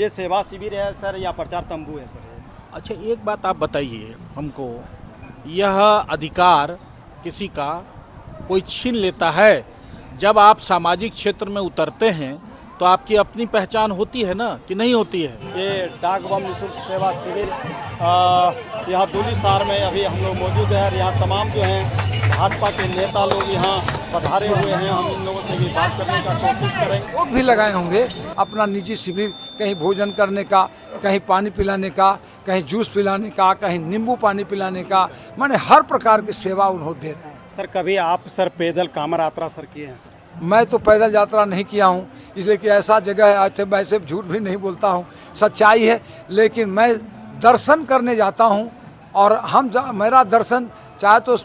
ये सेवा शिविर है सर या प्रचार तंबू है सर? अच्छा, एक बात आप बताइए हमको, यह अधिकार किसी का कोई छीन लेता है? जब आप सामाजिक क्षेत्र में उतरते हैं तो आपकी अपनी पहचान होती है ना, कि नहीं होती है? ये डाक बम निःशुल्क सेवा शिविर यहाँ दूलीसार में अभी हम लोग मौजूद हैं और यहाँ तमाम जो हैं भाजपा के नेता लोग यहाँ पधारे हुए हैं। हम इन लोगों से भी बात करने का कोशिश करेंगे। लोग भी लगाए होंगे अपना निजी शिविर, कहीं भोजन करने का, कहीं पानी पिलाने का, कहीं जूस पिलाने का, कहीं नींबू पानी पिलाने का, माने हर प्रकार की सेवा उन्होंने दे रहे हैं। सर कभी आप सर पैदल कांवड़ यात्रा सर किए हैं? मैं तो पैदल यात्रा नहीं किया हूँ, इसलिए कि ऐसा जगह है, आज मैं ऐसे झूठ भी नहीं बोलता हूँ, सच्चाई है। लेकिन मैं दर्शन करने जाता हूँ और मेरा दर्शन चाहे तो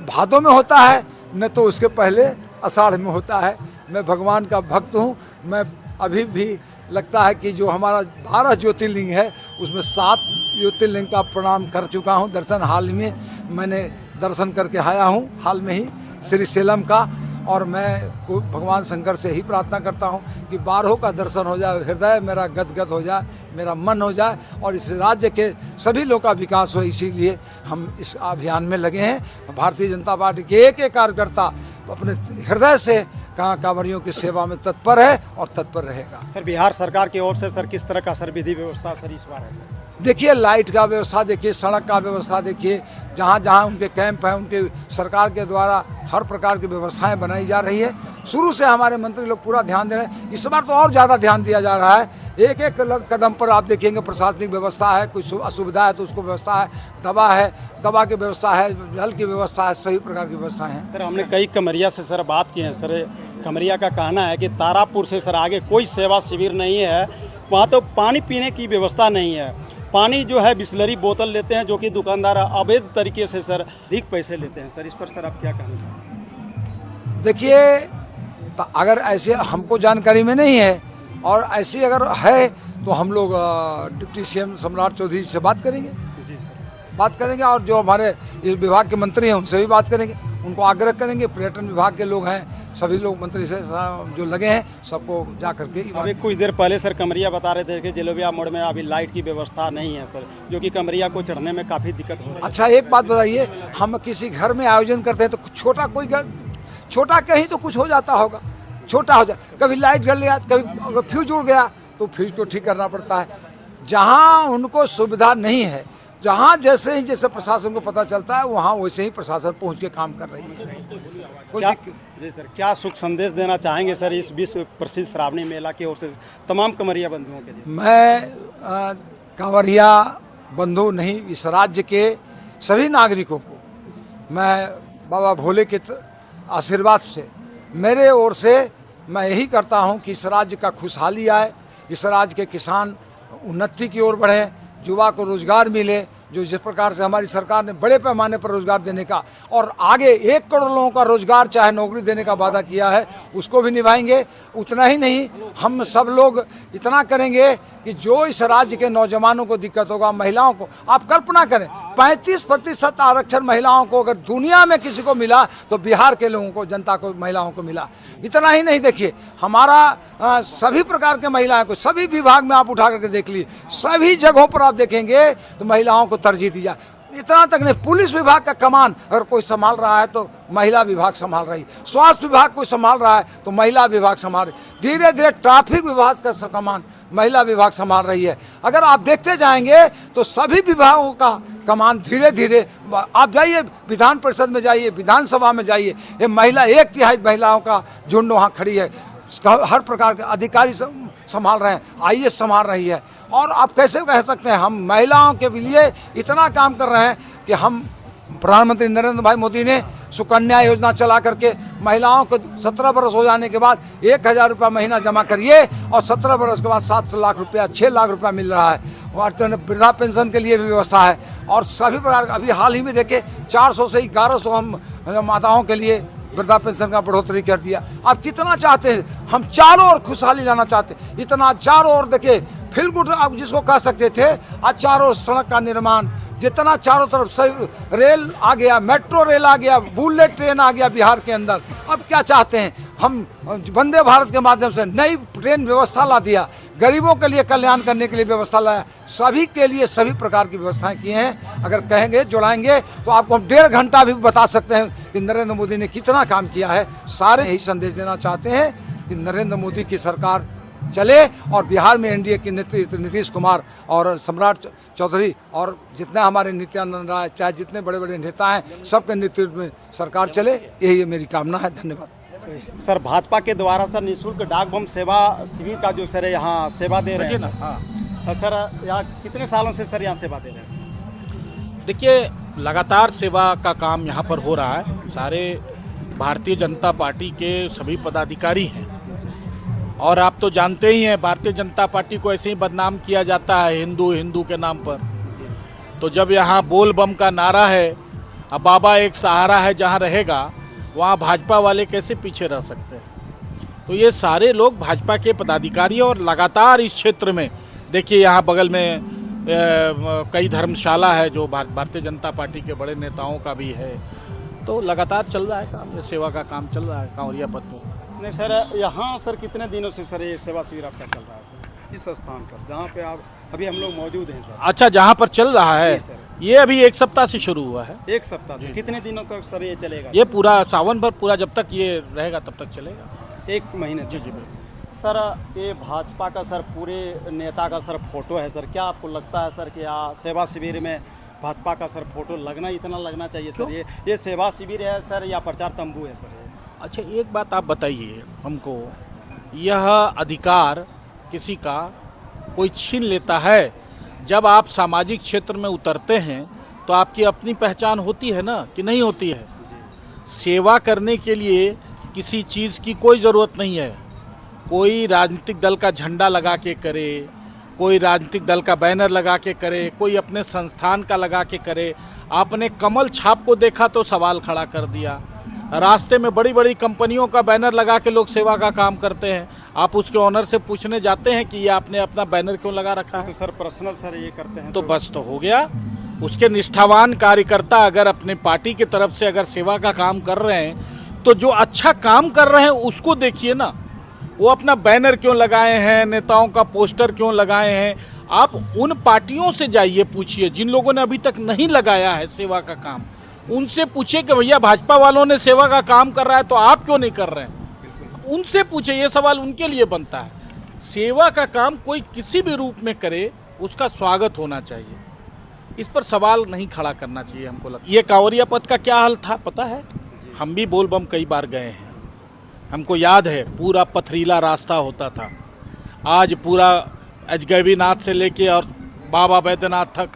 भादों में होता है, न तो उसके पहले आषाढ़ में होता है। मैं भगवान का भक्त हूँ। मैं अभी भी लगता है कि जो हमारा 12 ज्योतिर्लिंग है उसमें 7 ज्योतिर्लिंग का प्रणाम कर चुका हूँ। दर्शन हाल में मैंने दर्शन करके आया हूँ, हाल में ही श्रीशैलम का। और मैं भगवान शंकर से ही प्रार्थना करता हूँ कि 12 का दर्शन हो जाए, हृदय मेरा गदगद हो जाए, मेरा मन हो जाए और इस राज्य के सभी लोगों का विकास हो। इसीलिए हम इस अभियान में लगे हैं। भारतीय जनता पार्टी के एक कार्यकर्ता अपने हृदय से कांवड़ियों की सेवा में तत्पर है और तत्पर रहेगा। सर बिहार सरकार की ओर से सर किस तरह का सर विधि व्यवस्था सर इस बार है सर? देखिए, लाइट का व्यवस्था देखिए, सड़क का व्यवस्था देखिए, जहाँ जहाँ उनके कैंप हैं उनके सरकार के द्वारा हर प्रकार की व्यवस्थाएं बनाई जा रही है। शुरू से हमारे मंत्री लोग पूरा ध्यान दे रहे हैं। इस बार तो और ज़्यादा ध्यान दिया जा रहा है। एक एक कदम पर आप देखेंगे प्रशासनिक व्यवस्था है, कुछ असुविधा है तो उसको व्यवस्था है, दवा है, दवा की व्यवस्था है, जल की व्यवस्था है, सभी प्रकार की व्यवस्थाएं हैं। सर हमने कई कमरिया से सर बात की है। सर कमरिया का कहना है कि तारापुर से सर आगे कोई सेवा शिविर नहीं है, वहाँ तो पानी पीने की व्यवस्था नहीं है। पानी जो है बिस्लरी बोतल लेते हैं, जो कि दुकानदार अवैध तरीके से सर अधिक पैसे लेते हैं। सर इस पर सर आप क्या कहना चाहेंगे? देखिए, अगर ऐसे हमको जानकारी में नहीं है और ऐसी अगर है तो हम लोग डिप्टी सीएम सम्राट चौधरी से बात करेंगे। जी सर, बात करेंगे और जो हमारे इस विभाग के मंत्री हैं उनसे भी बात करेंगे, उनको आग्रह करेंगे। पर्यटन विभाग के लोग हैं, सभी लोग मंत्री से जो लगे हैं सबको जा करके। अभी कुछ देर पहले सर कमरिया बता रहे थे कि जलोबिया मोड़ में अभी लाइट की व्यवस्था नहीं है सर, जो कि कमरिया को चढ़ने में काफ़ी दिक्कत हो रही है। अच्छा, एक बात बताइए, हम किसी घर में आयोजन करते हैं तो छोटा कोई घर, छोटा कहीं तो कुछ हो जाता होगा, छोटा हो जाए, कभी लाइट जल गया, कभी अगर फ्यूज उड़ गया तो फ्यूज को ठीक करना पड़ता है। जहाँ उनको सुविधा नहीं है, जहाँ जैसे प्रशासन को पता चलता है वहाँ वैसे ही प्रशासन पहुँच के काम कर रही है। जी सर, क्या शुभ संदेश देना चाहेंगे सर इस विश्व प्रसिद्ध श्रावणी मेला की ओर से तमाम कमरिया बंधुओं के लिए? मैं कांवड़िया बंधु नहीं, इस राज्य के सभी नागरिकों को मैं बाबा भोले के आशीर्वाद से, मेरे ओर से मैं यही करता हूं कि इस राज्य का खुशहाली आए, इस राज्य के किसान उन्नति की ओर बढ़े, युवा को रोजगार मिले, जो जिस प्रकार से हमारी सरकार ने बड़े पैमाने पर रोजगार देने का और आगे 1 करोड़ लोगों का रोजगार चाहे नौकरी देने का वादा किया है उसको भी निभाएंगे। उतना ही नहीं, हम सब लोग इतना करेंगे कि जो इस राज्य के नौजवानों को दिक्कत होगा, महिलाओं को, आप कल्पना करें 35% आरक्षण महिलाओं को अगर दुनिया में किसी को मिला तो बिहार के लोगों को, जनता को, महिलाओं को मिला। इतना ही नहीं, देखिए हमारा सभी प्रकार के महिलाओं को, सभी विभाग में आप उठा करके देख लीजिए, सभी जगहों पर आप देखेंगे तो महिलाओं को तरजीह दी जाए। इतना तक नहीं, पुलिस विभाग का कमान अगर कोई संभाल रहा है तो महिला विभाग संभाल रही, स्वास्थ्य विभाग कोई संभाल रहा है तो महिला विभाग संभाल रही, धीरे धीरे ट्रैफिक विभाग का कमान महिला विभाग संभाल रही है। अगर आप देखते जाएंगे तो सभी विभागों का कमान धीरे धीरे, आप जाइए विधान परिषद में, जाइए विधानसभा में, जाइए, ये महिला 1/3 महिलाओं का झुंड वहाँ खड़ी है। हर प्रकार के अधिकारी संभाल रहे हैं, आईएएस संभाल रही है। और आप कैसे कह सकते हैं हम महिलाओं के लिए इतना काम कर रहे हैं कि हम प्रधानमंत्री नरेंद्र भाई मोदी ने सुकन्या योजना चला करके महिलाओं को 17 वर्ष हो जाने के बाद 1000 रुपया महीना जमा करिए और 17 वर्ष के बाद 7 लाख रुपया, 6 लाख रुपया मिल रहा है। और वृद्धा पेंशन के लिए भी व्यवस्था है और सभी प्रकार, अभी हाल ही में देखे 400 से 1100 हम माताओं के लिए वृद्धा पेंशन का बढ़ोतरी कर दिया। आप कितना चाहते हैं, हम चारों ओर खुशहाली लाना चाहते हैं, इतना चारों ओर देखिए फील गुड आप जिसको कह सकते थे, आज चारों सड़क का निर्माण, जितना चारों तरफ सही रेल आ गया, मेट्रो रेल आ गया, बुलेट ट्रेन आ गया बिहार के अंदर। अब क्या चाहते हैं हम? वंदे भारत के माध्यम से नई ट्रेन व्यवस्था ला दिया, गरीबों के लिए कल्याण करने के लिए व्यवस्था लाया, सभी के लिए सभी प्रकार की व्यवस्थाएं की हैं। अगर कहेंगे जुड़ाएंगे तो आपको हम 1.5 घंटा भी बता सकते हैं कि नरेंद्र मोदी ने कितना काम किया है। सारे यही संदेश देना चाहते हैं कि नरेंद्र मोदी की सरकार चले और बिहार में एनडीए की नेतृत्व नीतीश कुमार और सम्राट चौधरी और जितना हमारे नित्यानंद राय, चाहे जितने बड़े बड़े नेता हैं, सबके नेतृत्व में सरकार चले, यही मेरी कामना है। धन्यवाद। सर, भाजपा के द्वारा सर निःशुल्क डाक बम सेवा शिविर का जो सर यहाँ सेवा दे रहे हैं सर, हाँ, सर यहाँ कितने सालों से सर यहाँ सेवा दे रहे हैं? देखिए लगातार सेवा का काम यहाँ पर हो रहा है। सारे भारतीय जनता पार्टी के सभी पदाधिकारी हैं और आप तो जानते ही हैं भारतीय जनता पार्टी को ऐसे ही बदनाम किया जाता है हिंदू हिंदू के नाम पर। तो जब यहाँ बोल बम का नारा है, अब बाबा एक सहारा है जहाँ रहेगा, वहाँ भाजपा वाले कैसे पीछे रह सकते हैं। तो ये सारे लोग भाजपा के पदाधिकारी और लगातार इस क्षेत्र में देखिए यहाँ बगल में कई धर्मशाला है जो भारतीय जनता पार्टी के बड़े नेताओं का भी है। तो लगातार चल रहा है काम, ये सेवा का काम चल रहा है कांवरिया पथ में। नहीं सर, यहाँ सर कितने दिनों से सर ये सेवा शिविर आपका चल रहा है सर इस स्थान पर जहाँ पे आप अभी हम लोग मौजूद हैं सर? अच्छा, जहाँ पर चल रहा है जी सर। ये अभी 1 सप्ताह से शुरू हुआ है। 1 सप्ताह से कितने दिनों तक सर ये चलेगा? ये पूरा सावन भर पूरा जब तक ये रहेगा तब तक चलेगा। 1 महीने? जी जी सर, ये भाजपा का सर पूरे नेता का सर फोटो है सर, क्या आपको लगता है सर कि यहाँ सेवा शिविर में भाजपा का सर फोटो इतना लगना चाहिए सर? ये सेवा शिविर है सर या प्रचार तंबू है सर? अच्छा, एक बात आप बताइए हमको, यह अधिकार किसी का कोई छीन लेता है? जब आप सामाजिक क्षेत्र में उतरते हैं तो आपकी अपनी पहचान होती है ना, कि नहीं होती है? सेवा करने के लिए किसी चीज़ की कोई ज़रूरत नहीं है। कोई राजनीतिक दल का झंडा लगा के करे, कोई राजनीतिक दल का बैनर लगा के करे, कोई अपने संस्थान का लगा के करे। आपने कमल छाप को देखा तो सवाल खड़ा कर दिया। रास्ते में बड़ी बड़ी कंपनियों का बैनर लगा के लोग सेवा का काम करते हैं। आप उसके ऑनर से पूछने जाते हैं कि ये आपने अपना बैनर क्यों लगा रखा है? तो सर पर्सनल सर ये करते हैं तो बस तो हो गया। उसके निष्ठावान कार्यकर्ता अगर अपने पार्टी की तरफ से अगर सेवा का काम कर रहे हैं तो जो अच्छा काम कर रहे हैं उसको देखिए ना। वो अपना बैनर क्यों लगाए हैं, नेताओं का पोस्टर क्यों लगाए हैं? आप उन पार्टियों से जाइए, पूछिए जिन लोगों ने अभी तक नहीं लगाया है सेवा का काम, उनसे पूछिए कि भैया भाजपा वालों ने सेवा का काम कर रहा है तो आप क्यों नहीं कर रहे हैं? उनसे पूछे, ये सवाल उनके लिए बनता है। सेवा का काम कोई किसी भी रूप में करे, उसका स्वागत होना चाहिए। इस पर सवाल नहीं खड़ा करना चाहिए हमको लगता। ये कांवरिया पथ का क्या हाल था पता है? हम भी बोल बम कई बार गए हैं, हमको याद है। पूरा पथरीला रास्ता होता था। आज पूरा अजगैबीनाथ से लेके और बाबा बैद्यनाथ तक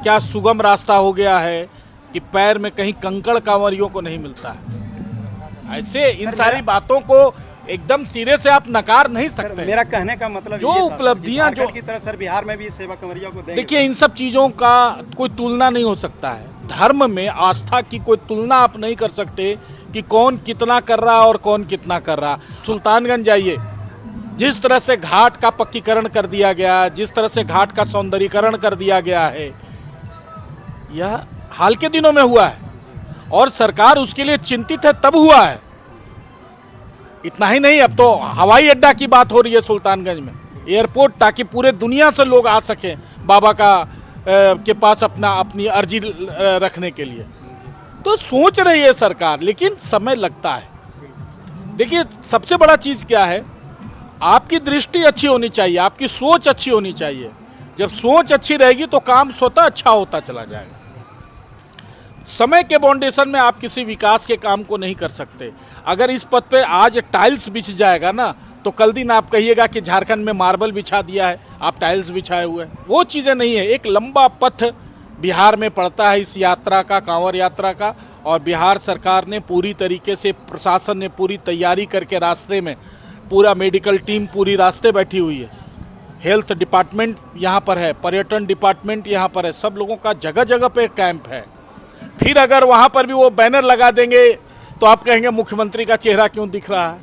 क्या सुगम रास्ता हो गया है कि पैर में कहीं कंकड़ कांवरियों को नहीं मिलता है। ऐसे इन सारी बातों को एकदम सिरे से आप नकार नहीं सकते। मेरा कहने का मतलब जो उपलब्धियां जो की तरह सर बिहार में भी सेवा कंवरिया को देंगे। देखिए, इन सब चीज़ों का कोई तुलना नहीं हो सकता है। धर्म में आस्था की कोई तुलना आप नहीं कर सकते कि कौन कितना कर रहा और कौन कितना कर रहा। सुल्तानगंज जाइए, जिस तरह से घाट का पक्कीकरण कर दिया गया, जिस तरह से घाट का सौंदर्यीकरण कर दिया गया है, यह हाल के दिनों में हुआ है और सरकार उसके लिए चिंतित है तब हुआ है। इतना ही नहीं, अब तो हवाई अड्डा की बात हो रही है सुल्तानगंज में, एयरपोर्ट, ताकि पूरे दुनिया से लोग आ सकें बाबा का के पास अपनी अर्जी रखने के लिए। तो सोच रही है सरकार, लेकिन समय लगता है। देखिए, सबसे बड़ा चीज़ क्या है, आपकी दृष्टि अच्छी होनी चाहिए, आपकी सोच अच्छी होनी चाहिए। जब सोच अच्छी रहेगी तो काम स्वतः अच्छा होता चला जाएगा। समय के बाउंडेशन में आप किसी विकास के काम को नहीं कर सकते। अगर इस पथ पे आज टाइल्स बिछ जाएगा ना, तो कल दिन आप कहिएगा कि झारखंड में मार्बल बिछा दिया है, आप टाइल्स बिछाए हुए हैं। वो चीज़ें नहीं है। एक लंबा पथ बिहार में पड़ता है इस यात्रा का, कांवर यात्रा का, और बिहार सरकार ने पूरी तरीके से, प्रशासन ने पूरी तैयारी करके रास्ते में, पूरा मेडिकल टीम पूरी रास्ते बैठी हुई है। हेल्थ डिपार्टमेंट यहाँ पर है, पर्यटन डिपार्टमेंट यहाँ पर है, सब लोगों का जगह जगह पे कैंप है। फिर अगर वहाँ पर भी वो बैनर लगा देंगे तो आप कहेंगे मुख्यमंत्री का चेहरा क्यों दिख रहा है?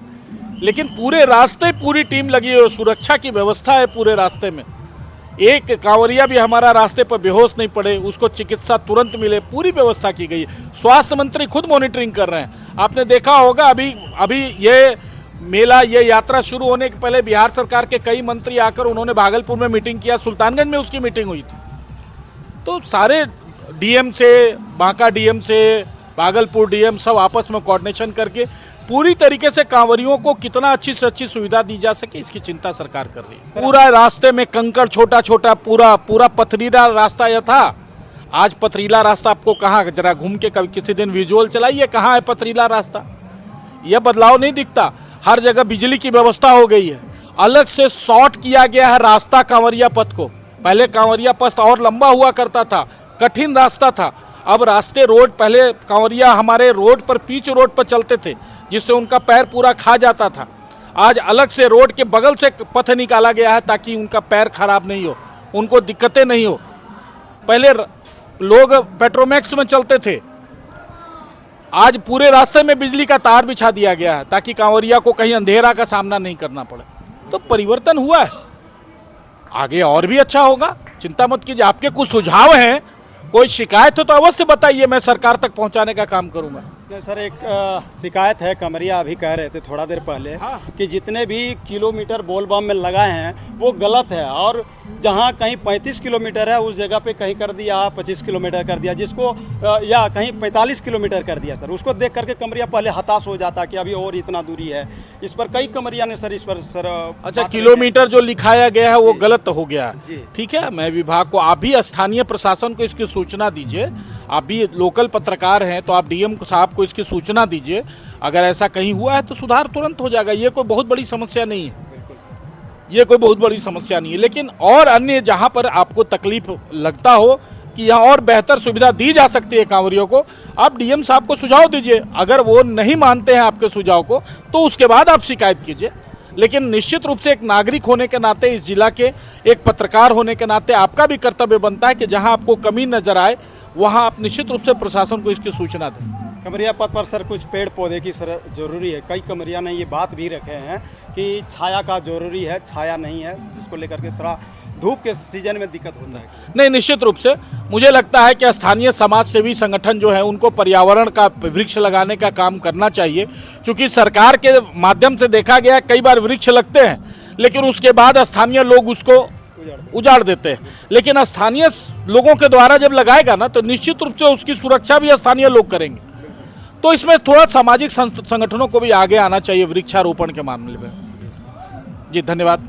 लेकिन पूरे रास्ते पूरी टीम लगी है, सुरक्षा की व्यवस्था है पूरे रास्ते में। एक कांवरिया भी हमारा रास्ते पर बेहोश नहीं पड़े, उसको चिकित्सा तुरंत मिले, पूरी व्यवस्था की गई है। स्वास्थ्य मंत्री खुद मॉनिटरिंग कर रहे हैं। आपने देखा होगा अभी ये मेला, ये यात्रा शुरू होने के पहले बिहार सरकार के कई मंत्री आकर उन्होंने भागलपुर में मीटिंग किया, सुल्तानगंज में उसकी मीटिंग हुई थी। तो सारे डीएम से, बांका डीएम से, भागलपुर डीएम सब आपस में कोऑर्डिनेशन करके पूरी तरीके से कांवरियों को कितना अच्छी से अच्छी सुविधा दी जा सके इसकी चिंता सरकार कर रही है। पूरा रास्ते में कंकड़, छोटा छोटा पूरा पथरीला रास्ता यह था। आज पथरीला रास्ता आपको कहाँ, जरा घूम के कभी किसी दिन विजुअल चलाइए, कहाँ है पथरीला रास्ता। यह बदलाव नहीं दिखता। हर जगह बिजली की व्यवस्था हो गई है, अलग से शॉर्ट किया गया है रास्ता कांवरिया पथ को। पहले कांवरिया पथ और लंबा हुआ करता था, कठिन रास्ता था। अब रास्ते, रोड, पहले कांवरिया हमारे रोड पर, पीच रोड पर चलते थे जिससे उनका पैर पूरा खा जाता था। आज अलग से रोड के बगल से पथ निकाला गया है ताकि उनका पैर खराब नहीं हो, उनको दिक्कतें नहीं हो। पहले लोग पेट्रोमैक्स में चलते थे, आज पूरे रास्ते में बिजली का तार बिछा दिया गया है ताकि कांवरिया को कहीं अंधेरा का सामना नहीं करना पड़े। तो परिवर्तन हुआ है, आगे और भी अच्छा होगा, चिंता मत कीजिए। आपके कुछ सुझाव हैं, कोई शिकायत हो तो अवश्य बताइए, मैं सरकार तक पहुंचाने का काम करूंगा। सर एक शिकायत है, कमरिया अभी कह रहे थे थोड़ा देर पहले कि जितने भी किलोमीटर बोल बम में लगाए हैं वो गलत है, और जहां कहीं 35 किलोमीटर है उस जगह पे कहीं कर दिया 25 किलोमीटर कर दिया, जिसको या कहीं 45 किलोमीटर कर दिया। सर उसको देख करके कमरिया पहले हताश हो जाता कि अभी और इतना दूरी है। इस पर कई कमरिया ने सर इस पर सर अच्छा, किलोमीटर जो लिखाया गया है वो गलत हो गया, ठीक है। मैं विभाग को, आप भी स्थानीय प्रशासन को इसकी सूचना दीजिए। आप भी लोकल पत्रकार हैं तो आप डीएम साहब को इसकी सूचना दीजिए। अगर ऐसा कहीं हुआ है तो सुधार तुरंत हो जाएगा। ये कोई बहुत बड़ी समस्या नहीं है, ये कोई बहुत बड़ी समस्या नहीं है। लेकिन और अन्य जहां पर आपको तकलीफ लगता हो कि यहाँ और बेहतर सुविधा दी जा सकती है कांवरियों को, आप डीएम साहब को सुझाव दीजिए। अगर वो नहीं मानते हैं आपके सुझाव को तो उसके बाद आप शिकायत कीजिए। लेकिन निश्चित रूप से एक नागरिक होने के नाते, इस जिला के एक पत्रकार होने के नाते आपका भी कर्तव्य बनता है कि जहाँ आपको कमी नजर आए वहाँ आप निश्चित रूप से प्रशासन को इसकी सूचना दें। कमरिया पथ पर सर कुछ पेड़ पौधे की सर जरूरी है। कई कमरिया ने ये बात भी रखे हैं कि छाया का जरूरी है, छाया नहीं है, जिसको लेकर के थोड़ा धूप के सीजन में दिक्कत होता है। नहीं, निश्चित रूप से मुझे लगता है कि स्थानीय समाज सेवी संगठन जो है उनको पर्यावरण का, वृक्ष लगाने का काम करना चाहिए। क्योंकि सरकार के माध्यम से देखा गया कई बार वृक्ष लगते हैं लेकिन उसके बाद स्थानीय लोग उसको उजाड़ देते हैं। लेकिन स्थानीय लोगों के द्वारा जब लगाएगा ना तो निश्चित रूप से उसकी सुरक्षा भी स्थानीय लोग करेंगे। तो इसमें थोड़ा सामाजिक संगठनों को भी आगे आना चाहिए वृक्षारोपण के मामले में। जी धन्यवाद।